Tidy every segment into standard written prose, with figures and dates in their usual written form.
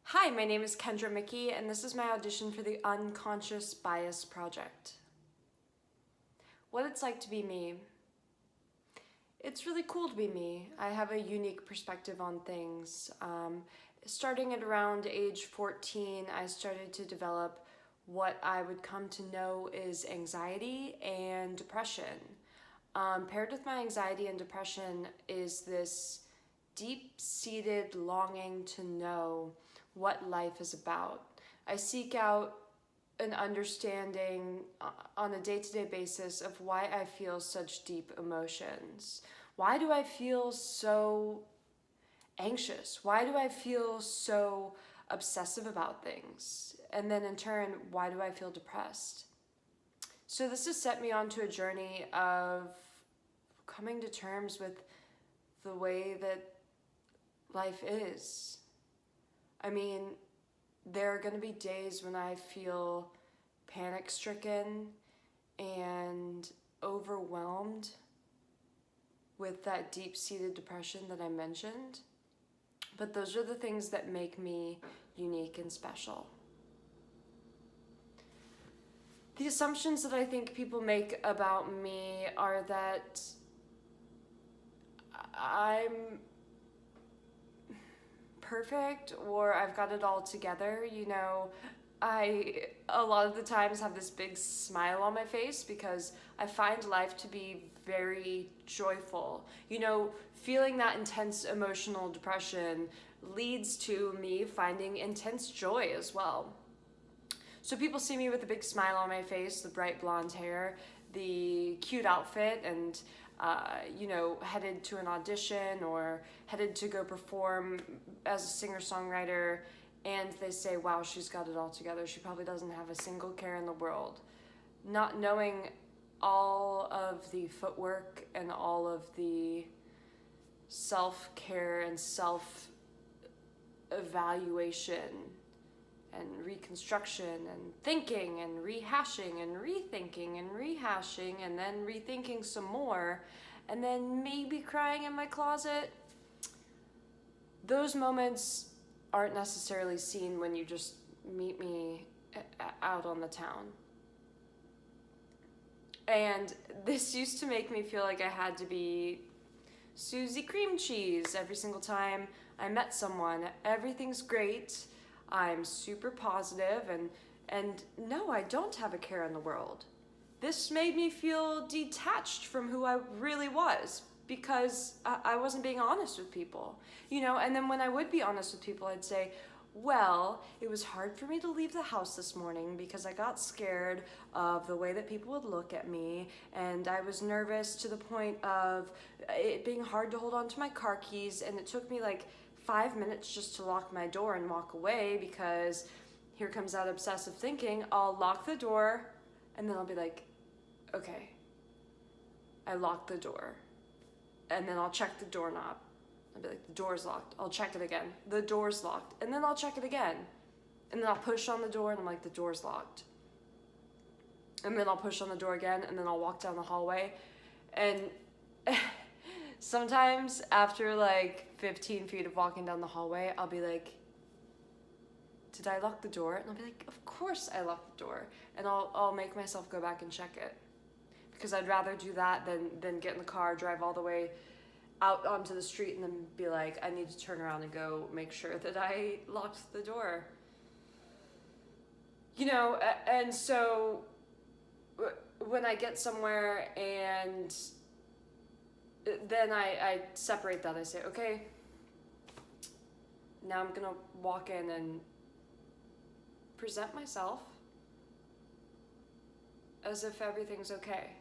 Hi, my name is Kendra Muecke, and this is my audition for the Unconscious Bias Project. What it's like to be me. It's really cool to be me. I have a unique perspective on things. Starting at around age 14, I started to develop what I would come to know is anxiety and depression. Paired with my anxiety and depression is this deep-seated longing to know what life is about. I seek out an understanding on a day-to-day basis of why I feel such deep emotions. Why do I feel so anxious? Why do I feel so obsessive about things? And then in turn, why do I feel depressed? So this has set me onto a journey of coming to terms with the way that life is. I mean, there are going to be days when I feel panic-stricken and overwhelmed with that deep-seated depression that I mentioned. But those are the things that make me unique and special. The assumptions that I think people make about me are that I'm perfect or I've got it all together. I a lot of the times have this big smile on my face because I find life to be very joyful. Feeling that intense emotional depression leads to me finding intense joy as well. So people see me with a big smile on my face, the bright blonde hair, the cute outfit, and headed to an audition or headed to go perform as a singer-songwriter, and they say, wow, she's got it all together. She probably doesn't have a single care in the world. Not knowing all of the footwork and all of the self-care and self-evaluation and reconstruction and thinking and rehashing and rethinking and rehashing and then rethinking some more and then maybe crying in my closet. Those moments aren't necessarily seen when you just meet me out on the town. And this used to make me feel like I had to be Susie Cream Cheese every single time I met someone. Everything's great. I'm super positive, and no, I don't have a care in the world. This made me feel detached from who I really was because I wasn't being honest with people, and then when I would be honest with people, I'd say, well, it was hard for me to leave the house this morning because I got scared of the way that people would look at me, and I was nervous to the point of it being hard to hold on to my car keys, and it took me like 5 minutes just to lock my door and walk away because here comes that obsessive thinking. I'll lock the door and then I'll be like, okay, I locked the door. And then I'll check the doorknob. I'll be like, the door's locked. I'll check it again. The door's locked. And then I'll check it again. And then I'll push on the door and I'm like, the door's locked. And then I'll push on the door again and then I'll walk down the hallway. And sometimes after like 15 feet of walking down the hallway, I'll be like, did I lock the door? And I'll be like, of course I locked the door. And I'll make myself go back and check it. Because I'd rather do that than get in the car, drive all the way out onto the street and then be like, I need to turn around and go make sure that I locked the door. And so when I get somewhere and then I separate that. I say, okay, now I'm gonna walk in and present myself as if everything's okay.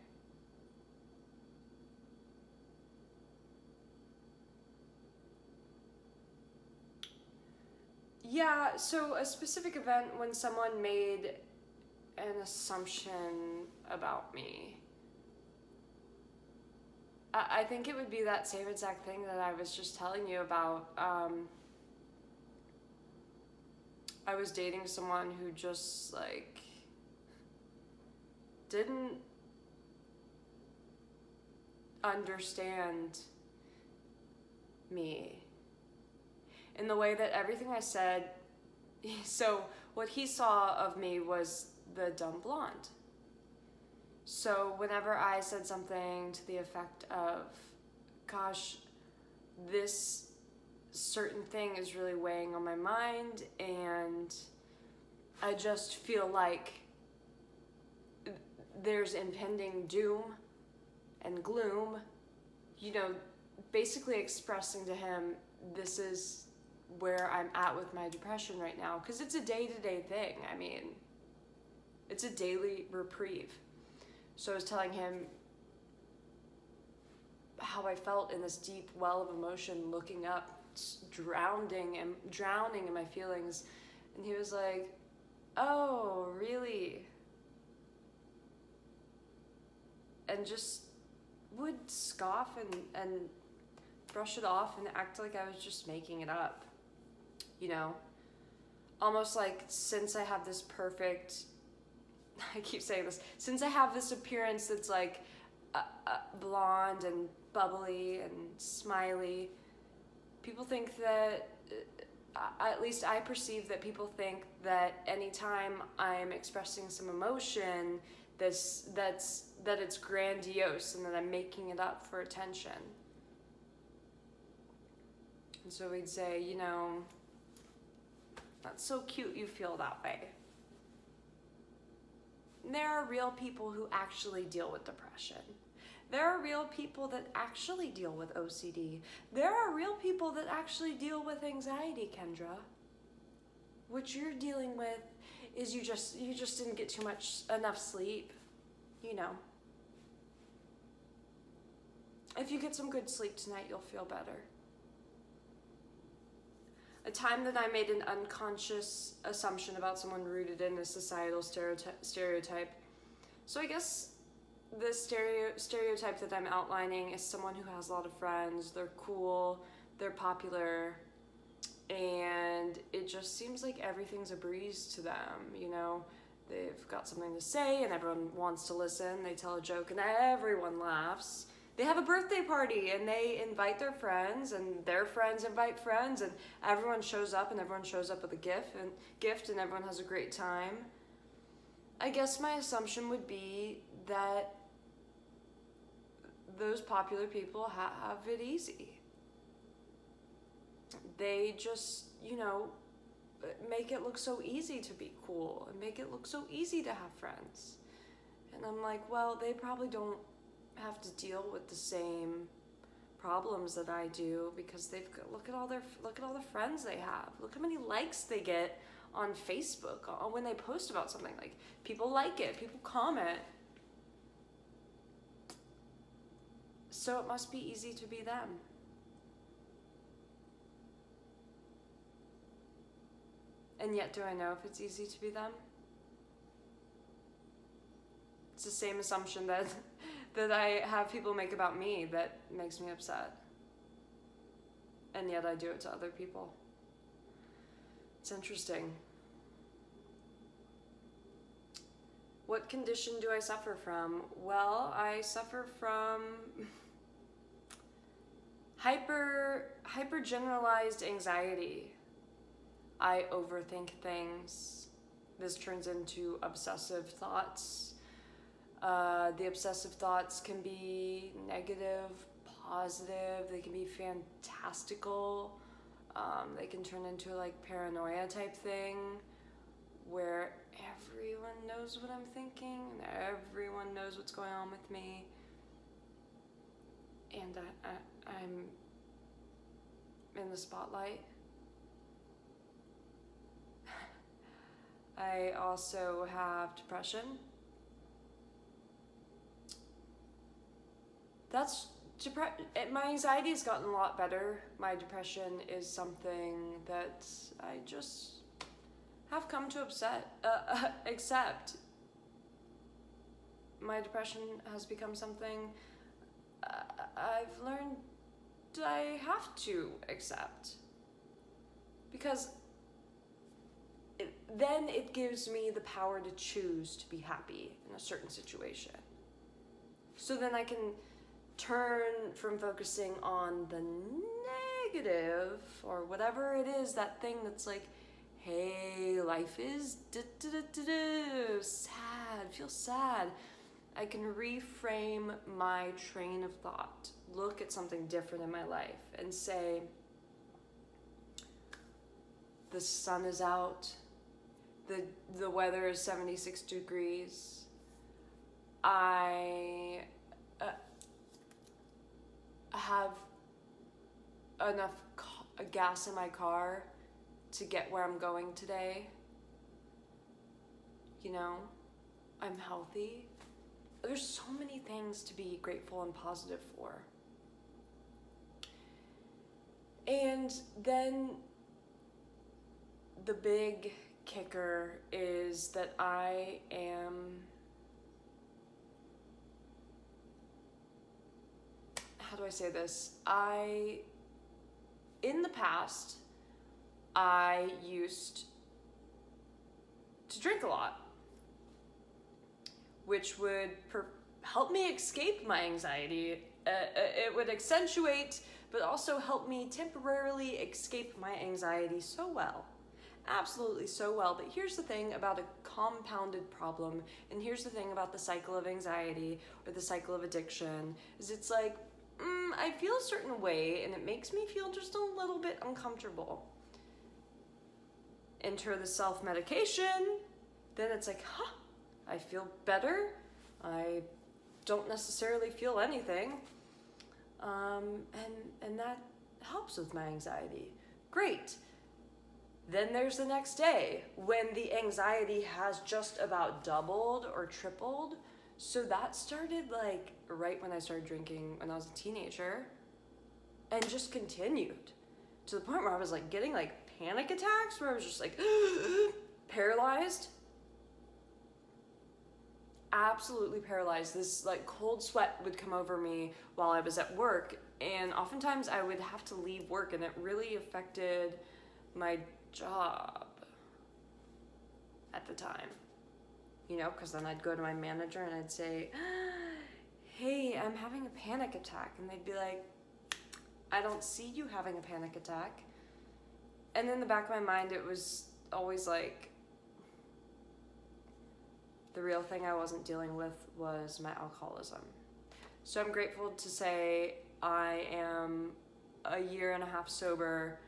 Yeah, so a specific event when someone made an assumption about me. I think it would be that same exact thing that I was just telling you about. I was dating someone who just didn't understand me in the way that everything I said so what he saw of me was the dumb blonde. So whenever I said something to the effect of, gosh, this certain thing is really weighing on my mind, and I just feel like there's impending doom and gloom, basically expressing to him, this is where I'm at with my depression right now, because it's a day-to-day thing. I mean, it's a daily reprieve. So I was telling him how I felt in this deep well of emotion, looking up, drowning in my feelings. And he was like, oh, really? And just would scoff and brush it off and act like I was just making it up. Almost like, since I have this perfect, I keep saying this, since I have this appearance that's like blonde and bubbly and smiley, people think that, at least I perceive that people think that anytime I'm expressing some emotion, that it's grandiose and that I'm making it up for attention. And so we'd say, that's so cute you feel that way. There are real people who actually deal with depression. There are real people that actually deal with OCD. There are real people that actually deal with anxiety, Kendra. What you're dealing with is you just didn't get enough sleep, If you get some good sleep tonight, you'll feel better. A time that I made an unconscious assumption about someone rooted in a societal stereotype. So I guess the stereotype that I'm outlining is someone who has a lot of friends, they're cool, they're popular, and it just seems like everything's a breeze to them, They've got something to say and everyone wants to listen. They tell a joke and everyone laughs. They have a birthday party and they invite their friends and their friends invite friends and everyone shows up and everyone shows up with a gift and everyone has a great time. I guess my assumption would be that those popular people have it easy. They just, make it look so easy to be cool and make it look so easy to have friends. And I'm like, well, they probably don't have to deal with the same problems that I do, because they've got, look at all the friends they have. Look how many likes they get on Facebook when they post about something. Like, people like it, people comment. So it must be easy to be them. And yet, do I know if it's easy to be them? It's the same assumption that I have people make about me that makes me upset. And yet I do it to other people. It's interesting. What condition do I suffer from? Well, I suffer from hyper generalized anxiety. I overthink things. This turns into obsessive thoughts. The obsessive thoughts can be negative, positive, they can be fantastical. They can turn into like paranoia type thing where everyone knows what I'm thinking and everyone knows what's going on with me. And I'm in the spotlight. I also have depression. My anxiety has gotten a lot better. My depression is something that I just have come to accept. My depression has become something I've learned I have to accept. Because then it gives me the power to choose to be happy in a certain situation. So then I can turn from focusing on the negative or whatever it is, that thing that's like hey, life is sad, feel sad, I can reframe my train of thought, look at something different in my life and say, the sun is out, the weather is 76 degrees, I have enough gas in my car to get where I'm going today. You know, I'm healthy. There's so many things to be grateful and positive for. And then the big kicker is that I am, how do I say this? In the past, I used to drink a lot, which would help me escape my anxiety. It would accentuate, but also help me temporarily escape my anxiety so well. Absolutely so well. But here's the thing about a compounded problem, and here's the thing about the cycle of anxiety or the cycle of addiction, is it's like, I feel a certain way and it makes me feel just a little bit uncomfortable. Enter the self-medication, then it's like, I feel better. I don't necessarily feel anything. And that helps with my anxiety. Great. Then there's the next day when the anxiety has just about doubled or tripled. So that started like right when I started drinking when I was a teenager, and just continued to the point where I was like getting like panic attacks where I was just like paralyzed. Absolutely paralyzed. This like cold sweat would come over me while I was at work, and oftentimes I would have to leave work, and it really affected my job at the time. You know, because then I'd go to my manager and I'd say, hey, I'm having a panic attack. And they'd be like, I don't see you having a panic attack. And in the back of my mind, it was always like, the real thing I wasn't dealing with was my alcoholism. So I'm grateful to say I am a year and a half sober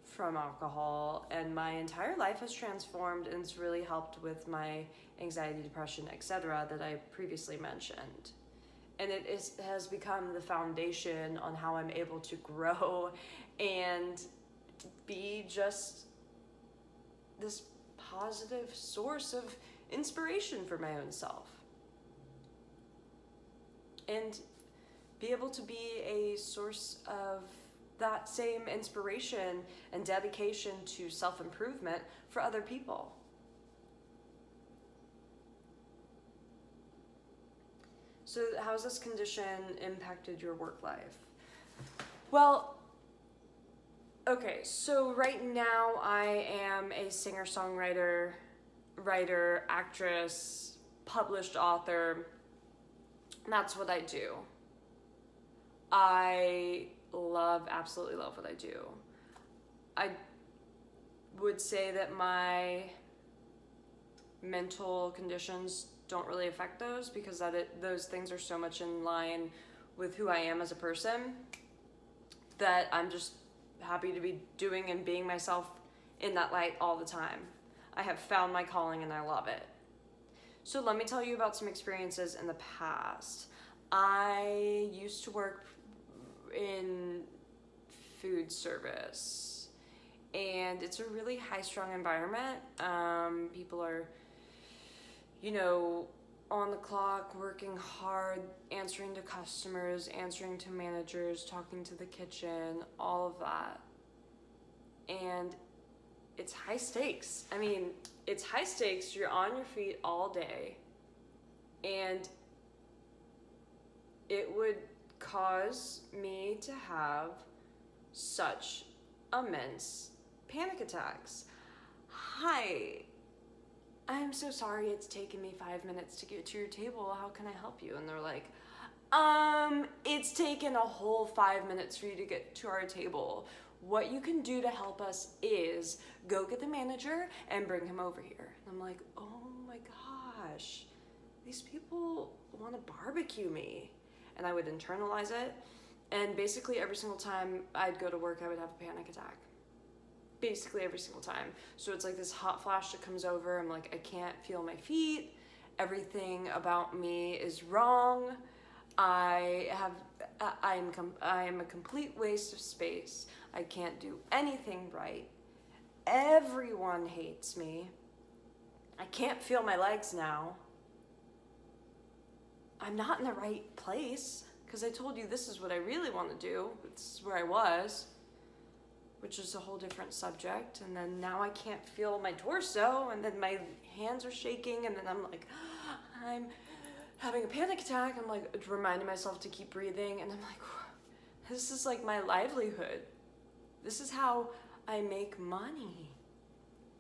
from alcohol, and my entire life has transformed, and it's really helped with my anxiety, depression, etc. that I previously mentioned. And it has become the foundation on how I'm able to grow and be just this positive source of inspiration for my own self. And be able to be a source of that same inspiration and dedication to self-improvement for other people. So how has this condition impacted your work life? Well, okay, so right now I am a singer-songwriter, writer, actress, published author. That's what I do. I absolutely love what I do. I would say that my mental conditions don't really affect those, because those things are so much in line with who I am as a person that I'm just happy to be doing and being myself in that light all the time. I have found my calling and I love it. So let me tell you about some experiences in the past. I used to work in food service, and it's a really high-strung environment. People are, on the clock, working hard, answering to customers, answering to managers, talking to the kitchen, all of that. And it's high stakes. I mean, it's high stakes. You're on your feet all day, and it would cause me to have such immense panic attacks. Hi, I'm so sorry it's taken me 5 minutes to get to your table. How can I help you? And they're like, it's taken a whole 5 minutes for you to get to our table. what you can do to help us is go get the manager and bring him over here. And I'm like, oh my gosh, these people want to barbecue me. And I would internalize it. And basically every single time I'd go to work, I would have a panic attack. Basically every single time. So it's like this hot flash that comes over. I'm like, I can't feel my feet. Everything about me is wrong. I am a complete waste of space. I can't do anything right. Everyone hates me. I can't feel my legs now. I'm not in the right place, because I told you this is what I really want to do. This is where I was, which is a whole different subject. And then now I can't feel my torso, and then my hands are shaking, and then I'm like, I'm having a panic attack. I'm like reminding myself to keep breathing, and I'm like, this is like my livelihood. This is how I make money.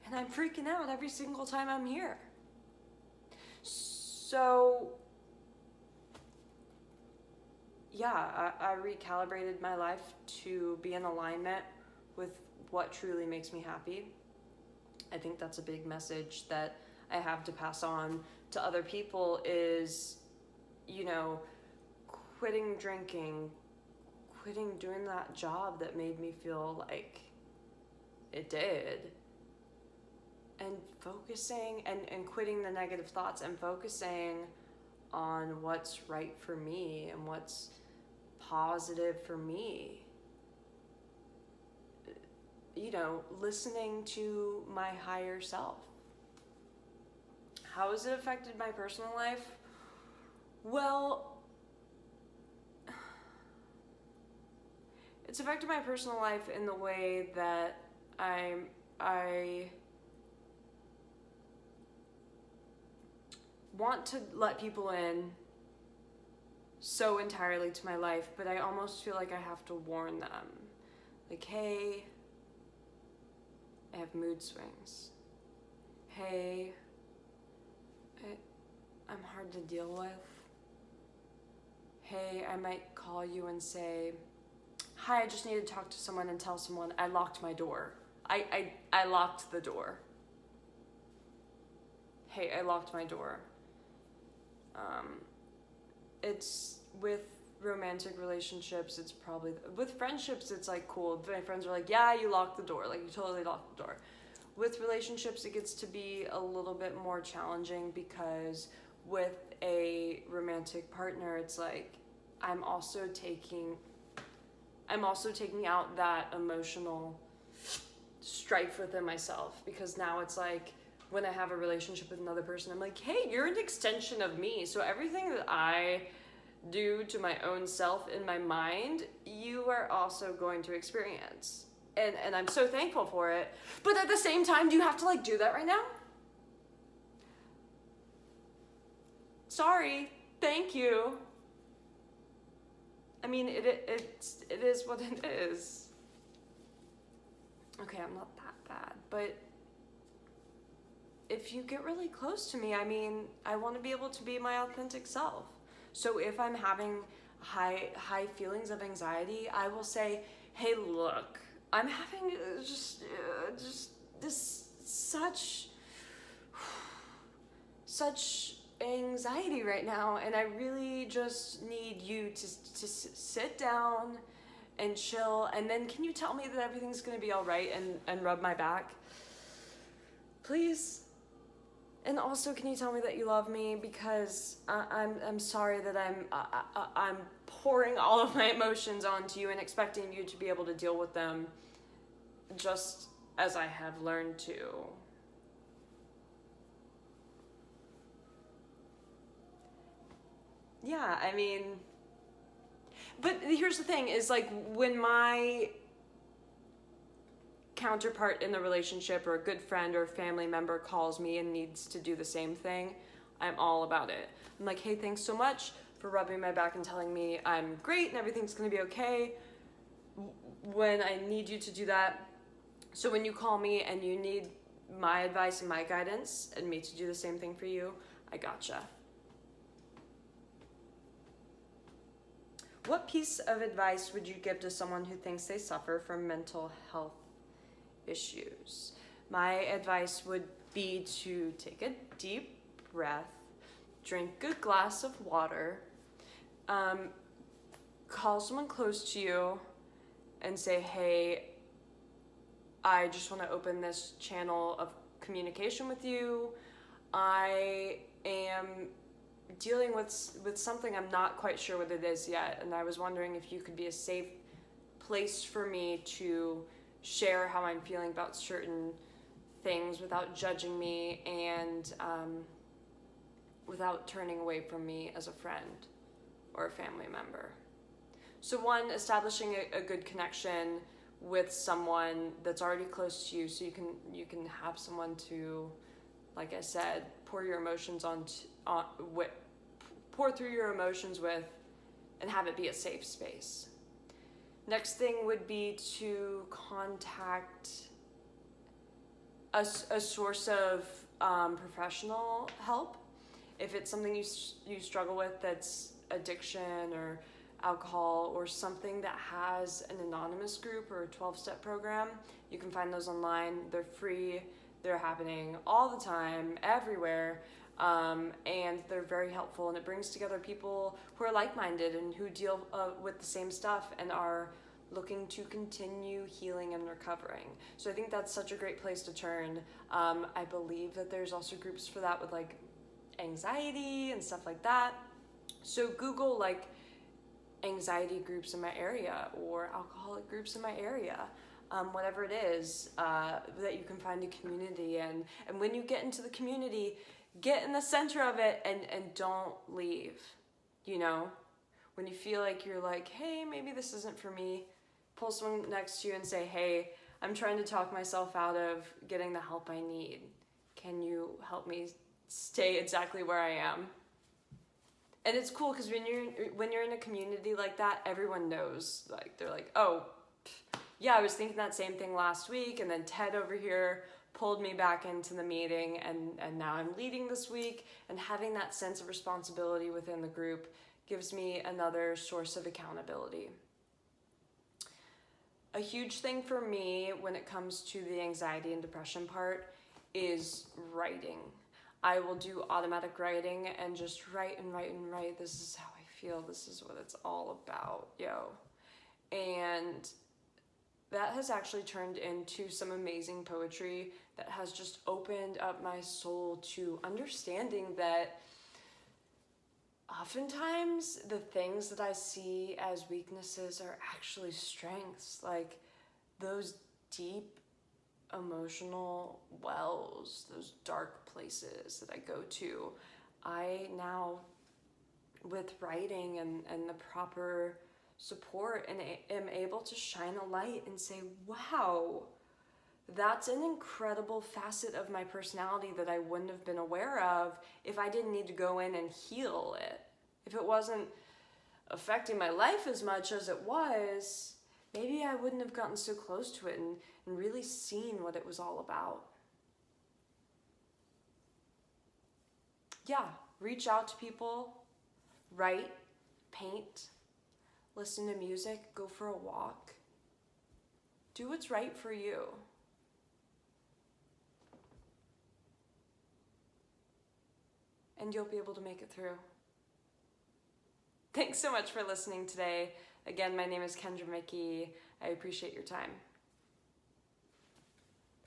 And I'm freaking out every single time I'm here. So yeah, I recalibrated my life to be in alignment with what truly makes me happy. I think that's a big message that I have to pass on to other people is, you know, quitting drinking, quitting doing that job that made me feel like it did, and focusing and quitting the negative thoughts and focusing on what's right for me and what's positive for me. You know, listening to my higher self. How has it affected my personal life? Well, it's affected my personal life in the way that I want to let people in so entirely to my life, but I almost feel like I have to warn them. Like, hey, I have mood swings. Hey, I'm hard to deal with. Hey, I might call you and say, hi, I just need to talk to someone and tell someone I locked my door. I locked the door. Hey, I locked my door. It's with romantic relationships, it's probably, with friendships, it's like cool. My friends are like, yeah, you locked the door. Like, you totally locked the door. With relationships, it gets to be a little bit more challenging because with a romantic partner, it's like, I'm also taking out that emotional strife within myself, because now it's like, when I have a relationship with another person, I'm like, hey, you're an extension of me. So everything that I do to my own self in my mind, you are also going to experience. And I'm so thankful for it. But at the same time, do you have to like do that right now? Sorry. Thank you. I mean, it is what it is. Okay, I'm not that bad, but if you get really close to me, I mean, I want to be able to be my authentic self. So if I'm having high feelings of anxiety, I will say, hey, look, I'm having just this such anxiety right now, and I really just need you to sit down and chill, and then can you tell me that everything's gonna be all right and rub my back, please? And also, can you tell me that you love me, because I'm sorry that I'm pouring all of my emotions onto you and expecting you to be able to deal with them just as I have learned to. Yeah, I mean, but here's the thing is, like, when my counterpart in the relationship or a good friend or family member calls me and needs to do the same thing, I'm all about it. I'm like, hey, thanks so much for rubbing my back and telling me I'm great and everything's gonna be okay when I need you to do that. So when you call me and you need my advice and my guidance and me to do the same thing for you, I gotcha. What piece of advice would you give to someone who thinks they suffer from mental health issues? My advice would be to take a deep breath, drink a glass of water, call someone close to you and say, hey, I just want to open this channel of communication with you. I am dealing with something, I'm not quite sure what it is yet, and I was wondering if you could be a safe place for me to share how I'm feeling about certain things without judging me and without turning away from me as a friend or a family member. So one, establishing a good connection with someone that's already close to you, so you can have someone to, like I said, pour your emotions pour through your emotions with, and have it be a safe space. Next thing would be to contact a source of professional help. If it's something you struggle with that's addiction or alcohol or something that has an anonymous group or a 12-step program, you can find those online. They're free. They're happening all the time, everywhere. And they're very helpful, and it brings together people who are like-minded and who deal with the same stuff and are looking to continue healing and recovering. So I think that's such a great place to turn. I believe that there's also groups for that with like anxiety and stuff like that. So Google like anxiety groups in my area or alcoholic groups in my area. Whatever it is that you can find a community in. And when you get into the community, get in the center of it and don't leave. You know, when you feel like you're like, hey, maybe this isn't for me, pull someone next to you and say, hey, I'm trying to talk myself out of getting the help I need. Can you help me stay exactly where I am? And it's cool because when you're in a community like that, everyone knows. Like they're like, oh, yeah, I was thinking that same thing last week, and then Ted over here pulled me back into the meeting, and now I'm leading this week. And having that sense of responsibility within the group gives me another source of accountability. A huge thing for me when it comes to the anxiety and depression part is writing. I will do automatic writing and just write and write and write. This is how I feel. This is what it's all about, yo. And that has actually turned into some amazing poetry that has just opened up my soul to understanding that oftentimes the things that I see as weaknesses are actually strengths. Like those deep emotional wells, those dark places that I go to, I now, with writing and the proper support, and am able to shine a light and say, wow, that's an incredible facet of my personality that I wouldn't have been aware of if I didn't need to go in and heal it. If it wasn't affecting my life as much as it was, maybe I wouldn't have gotten so close to it and really seen what it was all about. Yeah, reach out to people, write, paint, listen to music, go for a walk. Do what's right for you. And you'll be able to make it through. Thanks so much for listening today. Again, my name is Kendra Muecke. I appreciate your time.